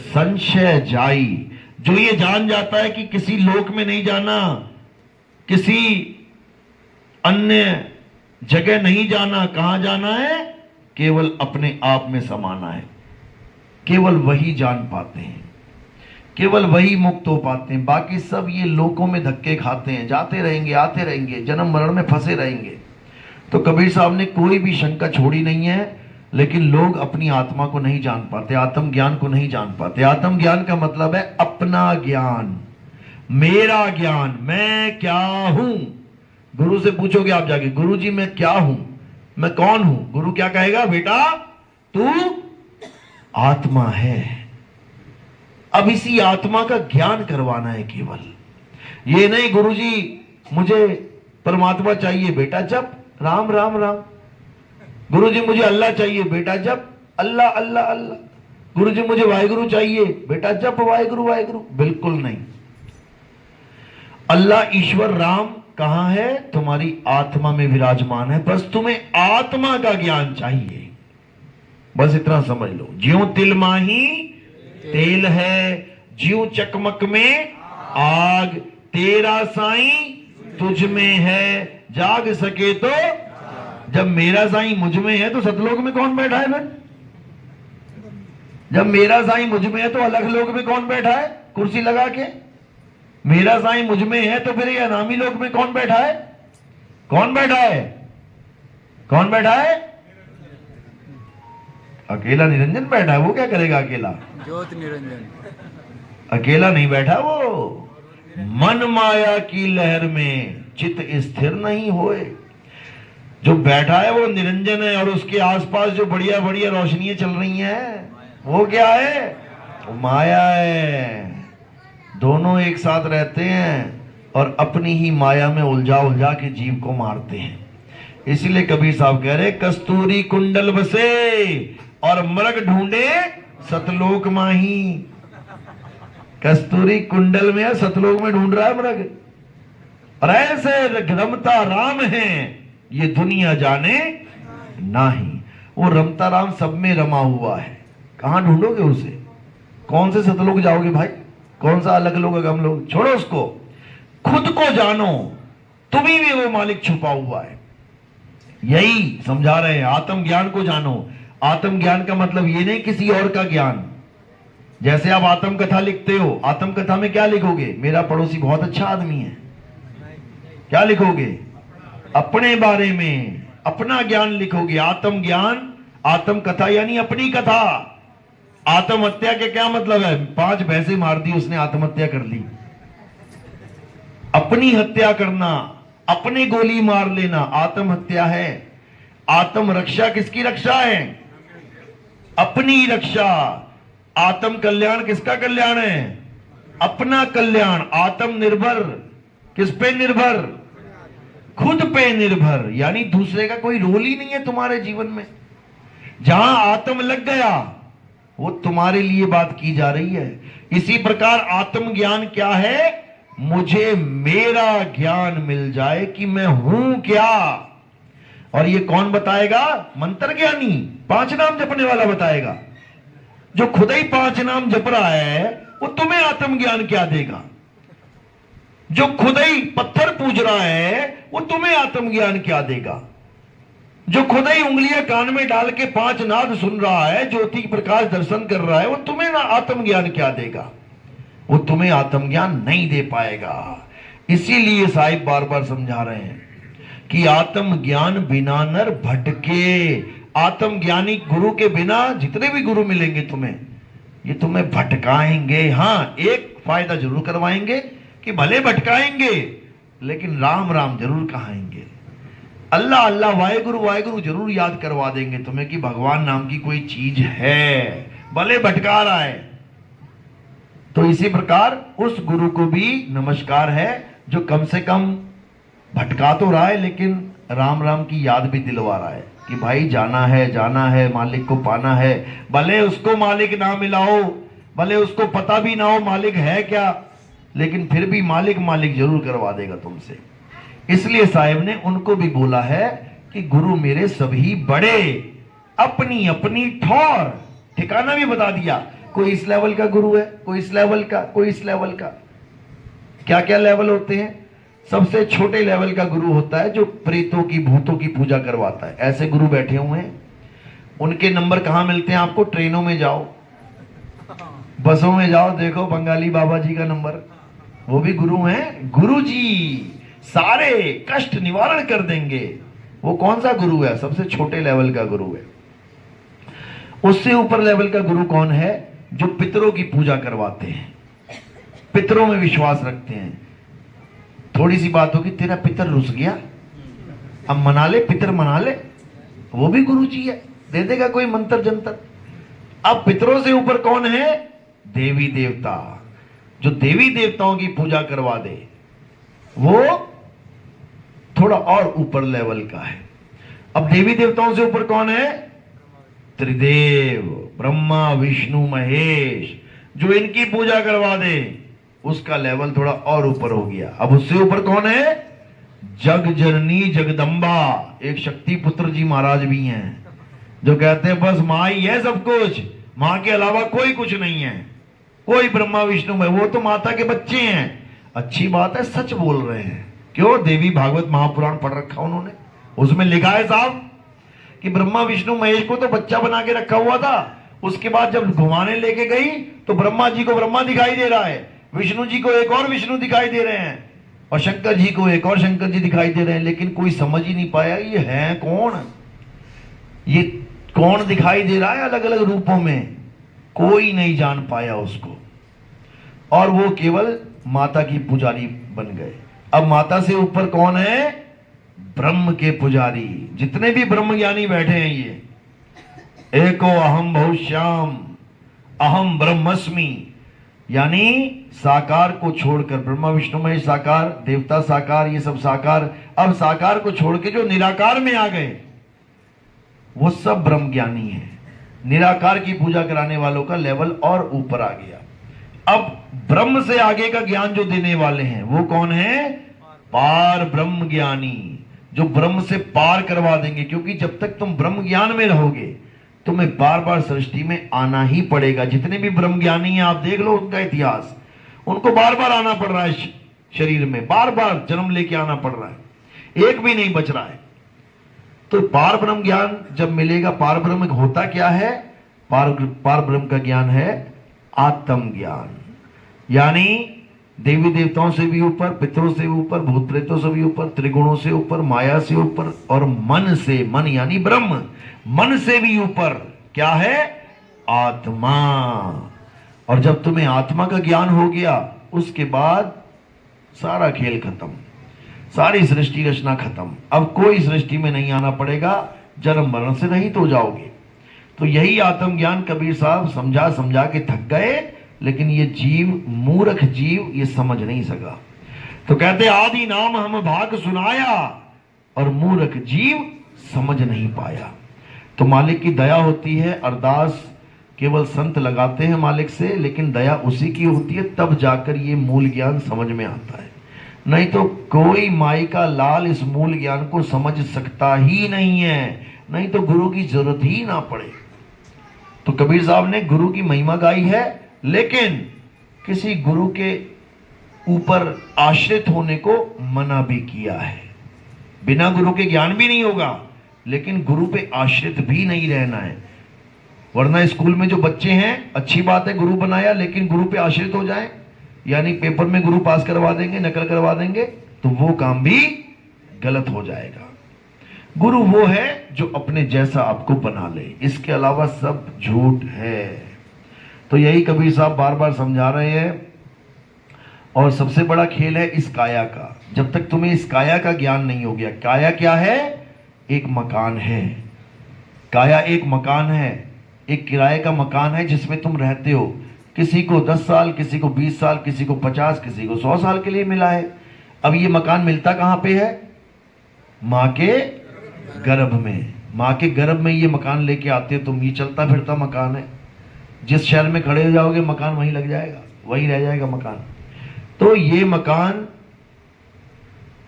संशय जाई। जो ये जान जाता है कि किसी लोक में नहीं जाना, किसी अन्य जगह नहीं जाना, कहां जाना है, केवल अपने आप में समाना है, केवल वही जान पाते हैं, केवल वही मुक्त हो पाते हैं। बाकी सब ये लोकों में धक्के खाते हैं, जाते रहेंगे, आते रहेंगे, जन्म मरण में फंसे रहेंगे। तो कबीर साहब ने कोई भी शंका छोड़ी नहीं है। लेकिन लोग अपनी आत्मा को नहीं जान पाते, आत्म ज्ञान को नहीं जान पाते। आत्म ज्ञान का मतलब है अपना ज्ञान, मेरा ज्ञान, मैं क्या हूं। गुरु से पूछोगे आप जाके, गुरु जी मैं क्या हूं, मैं कौन हूं? गुरु क्या कहेगा? बेटा तू आत्मा है। अब इसी आत्मा का ज्ञान करवाना है केवल। ये नहीं गुरुजी मुझे परमात्मा चाहिए, बेटा जप राम राम राम। गुरुजी मुझे अल्लाह चाहिए, बेटा जप अल्लाह अल्लाह अल्लाह। गुरुजी मुझे वाहेगुरु चाहिए, बेटा जप वाहेगुरु वाहेगुरु। बिल्कुल नहीं। अल्लाह ईश्वर राम कहां है? तुम्हारी आत्मा में विराजमान है। बस तुम्हें आत्मा का ज्ञान चाहिए, बस इतना समझ लो। ज्यों तिल माही तेल है, ज्यों चकमक में आग, तेरा साईं तुझ में है, जाग सके तो। जब मेरा साईं मुझ में है तो सतलोक में कौन बैठा है फिर? जब मेरा साईं मुझ में है तो अलग लोक में कौन बैठा है कुर्सी लगा के? मेरा साईं मुझ में है तो फिर ये अनामी लोक में कौन बैठा है? कौन बैठा है? कौन बैठा है? अकेला निरंजन बैठा है। वो क्या करेगा अकेला? ज्योत निरंजन अकेला नहीं बैठा वो। मन माया की लहर में चित्त स्थिर नहीं होए। जो बैठा है वो निरंजन है, और उसके आसपास जो बढ़िया बढ़िया रोशनियां चल रही हैं वो क्या है? वो माया है। दोनों एक साथ रहते हैं और अपनी ही माया में उलझा उलझा के जीव को मारते हैं। इसलिए कबीर साहब कह रहे, कस्तूरी कुंडल बसे और मृग ढूंढे सतलोक माही। कस्तूरी कुंडल में है, सतलोक में ढूंढ रहा है मृग। और ऐसे रमता राम है ये दुनिया जाने नाही। वो रमता राम सब में रमा हुआ है। कहां ढूंढोगे उसे? कौन से सतलोक जाओगे भाई? कौन सा अलग लोग अगम लोग? छोड़ो उसको, खुद को जानो, तुम्ही में वो मालिक छुपा हुआ है। यही समझा रहे हैं, आत्म ज्ञान को जानो। आत्म ज्ञान का मतलब ये नहीं किसी और का ज्ञान। जैसे आप आत्म कथा लिखते हो, आत्म कथा में क्या लिखोगे? मेरा पड़ोसी बहुत अच्छा आदमी है। क्या लिखोगे? अपने बारे में अपना ज्ञान लिखोगे। आत्म ज्ञान, आत्म कथा यानी अपनी कथा। आत्महत्या के क्या मतलब है? 5 भैंसे मार दी उसने, आत्महत्या कर ली। अपनी हत्या करना, अपने गोली मार लेना आत्महत्या है। आत्म रक्षा किसकी रक्षा है? अपनी रक्षा। आत्म कल्याण किसका कल्याण है? अपना कल्याण। आत्म निर्भर किस पे निर्भर? खुद पे निर्भर। यानी दूसरे का कोई रोल ही नहीं है तुम्हारे जीवन में। जहां आत्म लग गया वो तुम्हारे लिए बात की जा रही है। इसी प्रकार आत्म ज्ञान क्या है? मुझे मेरा ज्ञान मिल जाए कि मैं हूं क्या। और ये कौन बताएगा? मंत्र ज्ञानी, 5 नाम जपने वाला बताएगा। जो खुद ही 5 नाम जप रहा है वो तुम्हें आत्म ज्ञान क्या देगा? जो खुद ही पत्थर पूज रहा है वो तुम्हें आत्म ज्ञान क्या देगा? जो खुद ही उंगलियां कान में डाल के 5 नाद सुन रहा है, ज्योति प्रकाश दर्शन कर रहा है, वो तुम्हें ना आत्म ज्ञान क्या देगा? वो तुम्हें आत्म ज्ञान नहीं दे पाएगा। इसीलिए साहिब बार बार समझा रहे हैं कि आत्म ज्ञान बिना नर भटके। आत्म ज्ञानी गुरु के बिना, जितने भी गुरु मिलेंगे तुम्हें, ये तुम्हें भटकाएंगे। हाँ, एक फायदा जरूर करवाएंगे कि भले भटकाएंगे लेकिन राम राम जरूर कहाएंगे। अल्लाह अल्लाह वाहेगुरु वाहेगुरु जरूर याद करवा देंगे तुम्हें कि भगवान नाम की कोई चीज है, भले भटका रहा है। तो इसी प्रकार उस गुरु को भी नमस्कार है जो कम से कम भटका तो रहा है लेकिन राम राम की याद भी दिलवा रहा है कि भाई जाना है मालिक को पाना है। भले उसको मालिक ना मिला हो, भले उसको पता भी ना हो मालिक है क्या, लेकिन फिर भी मालिक मालिक जरूर करवा देगा तुमसे। इसलिए साहिब ने उनको भी बोला है कि गुरु मेरे सभी बड़े, अपनी अपनी ठौर, ठिकाना भी बता दिया। कोई इस लेवल का गुरु है, कोई इस लेवल का, कोई इस लेवल का। क्या क्या लेवल होते हैं? सबसे छोटे लेवल का गुरु होता है जो प्रेतों की भूतों की पूजा करवाता है। ऐसे गुरु बैठे हुए हैं। उनके नंबर कहां मिलते हैं आपको? ट्रेनों में जाओ, बसों में जाओ, देखो बंगाली बाबा जी का नंबर, वो भी गुरु हैं। गुरु जी सारे कष्ट निवारण कर देंगे। वो कौन सा गुरु है? सबसे छोटे लेवल का गुरु है। उससे ऊपर लेवल का गुरु कौन है? जो पितरों की पूजा करवाते हैं, पितरों में विश्वास रखते हैं। थोड़ी सी बात होगी, तेरा पितर रुस गया, अब मना ले, पितर मना ले, वो भी गुरु जी है, दे देगा कोई मंत्र जंतर। अब पितरों से ऊपर कौन है? देवी देवता। जो देवी देवताओं की पूजा करवा दे वो थोड़ा और ऊपर लेवल का है। अब देवी देवताओं से ऊपर कौन है? त्रिदेव, ब्रह्मा विष्णु महेश। जो इनकी पूजा करवा दे उसका लेवल थोड़ा और ऊपर हो गया। अब उससे ऊपर कौन है? जग जननी जगदम्बा। एक शक्ति पुत्र जी महाराज भी हैं जो कहते हैं बस मां ही है सब कुछ, मां के अलावा कोई कुछ नहीं है, कोई ब्रह्मा विष्णु में, वो तो माता के बच्चे हैं। अच्छी बात है, सच बोल रहे हैं। क्यों? देवी भागवत महापुराण पढ़ रखा उन्होंने, उसमें लिखा है साहब कि ब्रह्मा विष्णु महेश को तो बच्चा बना के रखा हुआ था। उसके बाद जब घुमाने लेके गई तो ब्रह्मा जी को ब्रह्मा दिखाई दे रहा है, विष्णु जी को एक और विष्णु दिखाई दे रहे हैं, और शंकर जी को एक और शंकर जी दिखाई दे रहे हैं। लेकिन कोई समझ ही नहीं पाया ये है कौन, ये कौन दिखाई दे रहा है अलग अलग रूपों में। कोई नहीं जान पाया उसको, और वो केवल माता की पुजारी बन गए। अब माता से ऊपर कौन है? ब्रह्म के पुजारी। जितने भी ब्रह्म ज्ञानी बैठे हैं ये, एको अहम बहुश्याम अहम ब्रह्मस्मि, यानी साकार को छोड़कर, ब्रह्मा विष्णु महेश साकार, देवता साकार, ये सब साकार। अब साकार को छोड़ के जो निराकार में आ गए वो सब ब्रह्म ज्ञानी है। निराकार की पूजा कराने वालों का लेवल और ऊपर आ गया। अब ब्रह्म से आगे का ज्ञान जो देने वाले हैं वो कौन है? पार ब्रह्म ज्ञानी, जो ब्रह्म से पार करवा देंगे। क्योंकि जब तक तुम ब्रह्म ज्ञान में रहोगे तुम्हें बार बार सृष्टि में आना ही पड़ेगा। जितने भी ब्रह्म ज्ञानी हैं आप देख लो उनका इतिहास, उनको बार बार आना पड़ रहा है, शरीर में बार बार जन्म लेके आना पड़ रहा है, एक भी नहीं बच रहा है। तो पार ब्रह्म ज्ञान जब मिलेगा, पार ब्रह्म होता क्या है? पार ब्रह्म का ज्ञान है आत्म ज्ञान, यानी देवी देवताओं से भी ऊपर, पितरों से भी ऊपर, भूत प्रेतों से भी ऊपर, त्रिगुणों से ऊपर, माया से ऊपर, और मन से, मन यानी ब्रह्म, मन से भी ऊपर क्या है? आत्मा। और जब तुम्हें आत्मा का ज्ञान हो गया उसके बाद सारा खेल खत्म, सारी सृष्टि रचना खत्म। अब कोई सृष्टि में नहीं आना पड़ेगा, जन्म मरण से रहित हो जाओगे। तो यही आत्मज्ञान कबीर साहब समझा समझा के थक गए, लेकिन ये जीव, मूर्ख जीव, ये समझ नहीं सका। तो कहते आदि नाम हम भाग सुनाया, और मूर्ख जीव समझ नहीं पाया। तो मालिक की दया होती है, अरदास केवल संत लगाते हैं मालिक से, लेकिन दया उसी की होती है तब जाकर ये मूल ज्ञान समझ में आता है। नहीं तो कोई माई का लाल इस मूल ज्ञान को समझ सकता ही नहीं है, नहीं तो गुरु की जरूरत ही ना पड़े। तो कबीर साहब ने गुरु की महिमा गाई है, लेकिन किसी गुरु के ऊपर आश्रित होने को मना भी किया है। बिना गुरु के ज्ञान भी नहीं होगा, लेकिन गुरु पे आश्रित भी नहीं रहना है। वरना स्कूल में जो बच्चे हैं, अच्छी बात है गुरु बनाया, लेकिन गुरु पे आश्रित हो जाए, यानी पेपर में गुरु पास करवा देंगे, नकल करवा देंगे, तो वो काम भी गलत हो जाएगा। गुरु वो है जो अपने जैसा आपको बना ले, इसके अलावा सब झूठ है। तो यही कबीर साहब बार बार समझा रहे हैं। और सबसे बड़ा खेल है इस काया का। जब तक तुम्हें इस काया का ज्ञान नहीं हो गया, काया क्या है? एक मकान है, काया एक मकान है, एक किराए का मकान है जिसमें तुम रहते हो। किसी को 10 साल, किसी को 20 साल, किसी को 50, किसी को 100 साल के लिए मिला है। अब ये मकान मिलता कहां पे है? माँ के गर्भ में। माँ के गर्भ में ये मकान लेके आते हो तुम। ये चलता फिरता मकान है। जिस शहर में खड़े हो जाओगे मकान वहीं लग जाएगा, वहीं रह जाएगा मकान। तो ये मकान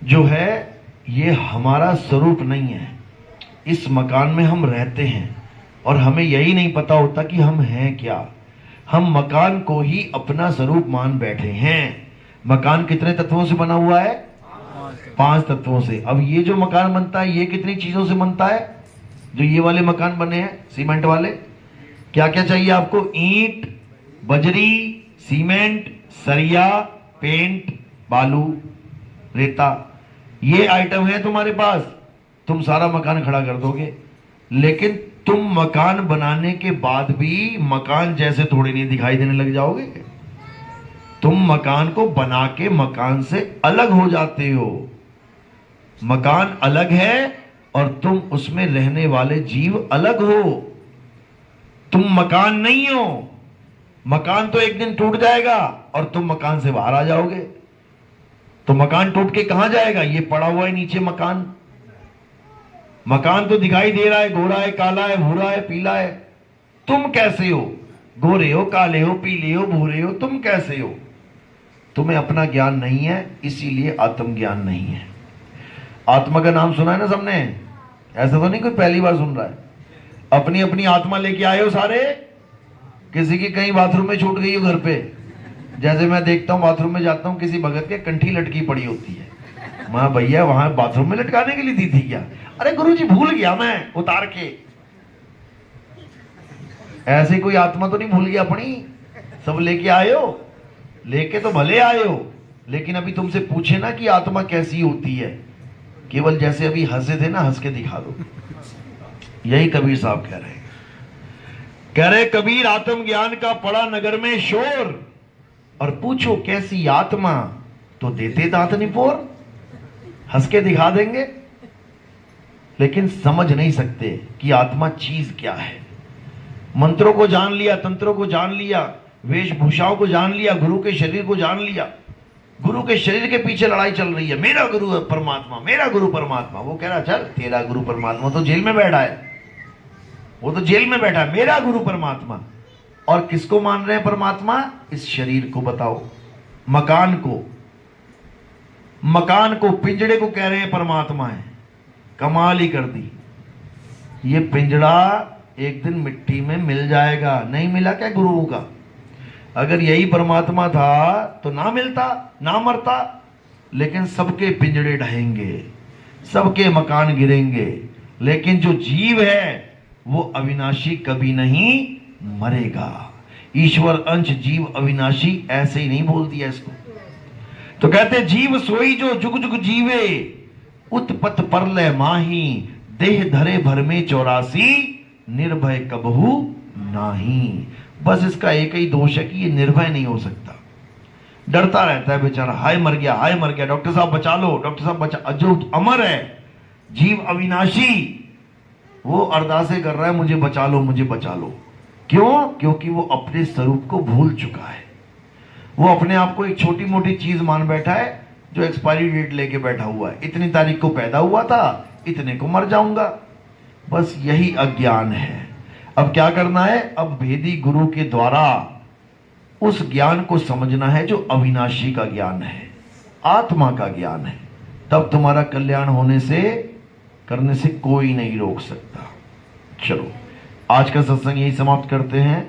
जो है ये हमारा स्वरूप नहीं है। इस मकान में हम रहते हैं और हमें यही नहीं पता होता कि हम हैं क्या। हम मकान को ही अपना स्वरूप मान बैठे हैं। मकान कितने तत्वों से बना हुआ है? 5 तत्वों से। अब ये जो मकान बनता है ये कितनी चीजों से बनता है? जो ये वाले मकान बने हैं सीमेंट वाले, क्या क्या चाहिए आपको? ईंट, बजरी, सीमेंट, सरिया, पेंट, बालू, रेता, ये आइटम है तुम्हारे पास। तुम सारा मकान खड़ा कर दोगे, लेकिन तुम मकान बनाने के बाद भी मकान जैसे थोड़ी नहीं दिखाई देने लग जाओगे। तुम मकान को बना के मकान से अलग हो जाते हो। मकान अलग है और तुम उसमें रहने वाले जीव अलग हो। तुम मकान नहीं हो। मकान तो एक दिन टूट जाएगा और तुम मकान से बाहर आ जाओगे। तो मकान टूट के कहां जाएगा? ये पड़ा हुआ है नीचे मकान। मकान तो दिखाई दे रहा है, गोरा है, काला है, भूरा है, पीला है। तुम कैसे हो? गोरे हो, काले हो, पीले हो, भूरे हो, तुम कैसे हो? तुम्हें अपना ज्ञान नहीं है, इसीलिए आत्मज्ञान नहीं है। आत्मा का नाम सुना है ना सबने? ऐसा तो नहीं कोई पहली बार सुन रहा है। अपनी अपनी आत्मा लेके आए हो सारे। किसी की कहीं बाथरूम में छूट गई हो घर पे। जैसे मैं देखता हूँ बाथरूम में जाता हूँ, किसी भगत के कंठी लटकी पड़ी होती है। मां भैया वहां बाथरूम में लटकाने के लिए दी थी क्या? अरे गुरुजी भूल गया मैं उतार के। ऐसी कोई आत्मा तो नहीं भूल गया अपनी? सब लेके आए हो। लेके तो भले आए हो, लेकिन अभी तुमसे पूछे ना कि आत्मा कैसी होती है, केवल जैसे अभी हंसे थे ना, हंस के दिखा दो। यही कबीर साहब कह रहे हैं। कह रहे कबीर आत्मज्ञान का पड़ा नगर में शोर, और पूछो कैसी आत्मा, तो देते दांत निपोर। हंस के दिखा देंगे, लेकिन समझ नहीं सकते कि आत्मा चीज क्या है। मंत्रों को जान लिया, तंत्रों को जान लिया, वेशभूषाओं को जान लिया, गुरु के शरीर को जान लिया। गुरु के शरीर के पीछे लड़ाई चल रही है। मेरा गुरु है परमात्मा, मेरा गुरु परमात्मा। वो कह रहा चल तेरा गुरु परमात्मा तो जेल में बैठा है, वो तो जेल में बैठा है। मेरा गुरु परमात्मा। और किसको मान रहे हैं परमात्मा? इस शरीर को बताओ। मकान को, मकान को, पिंजड़े को कह रहे हैं परमात्मा है। कमाल ही कर दी। ये पिंजड़ा एक दिन मिट्टी में मिल जाएगा। नहीं मिला क्या गुरुओं का? अगर यही परमात्मा था तो ना मिलता, ना मरता। लेकिन सबके पिंजड़े ढहेंगे, सबके मकान गिरेंगे, लेकिन जो जीव है वो अविनाशी कभी नहीं मरेगा। ईश्वर अंश जीव अविनाशी, ऐसे ही नहीं बोल दिया इसको। तो कहते जीव सोई जो जुग जुग जीवे, उत्पत परलय माही, देह धरे भर में 84, निर्भय कबहू नाही। बस इसका एक ही दोष है कि ये निर्भय नहीं हो सकता। डरता रहता है बेचारा, हाय मर गया, हाय मर गया, डॉक्टर साहब बचा लो, डॉक्टर साहब बचा। जो अमर है, जीव अविनाशी, वो अरदासें कर रहा है मुझे बचा लो, मुझे बचा लो। क्यों? क्योंकि वो अपने स्वरूप को भूल चुका है। वो अपने आप को एक छोटी मोटी चीज मान बैठा है, जो एक्सपायरी डेट लेके बैठा हुआ है। इतनी तारीख को पैदा हुआ था, इतने को मर जाऊंगा। बस यही अज्ञान है। अब क्या करना है? अब भेदी गुरु के द्वारा उस ज्ञान को समझना है जो अविनाशी का ज्ञान है, आत्मा का ज्ञान है। तब तुम्हारा कल्याण होने से, करने से कोई नहीं रोक सकता। चलो आज का सत्संग यही समाप्त करते हैं।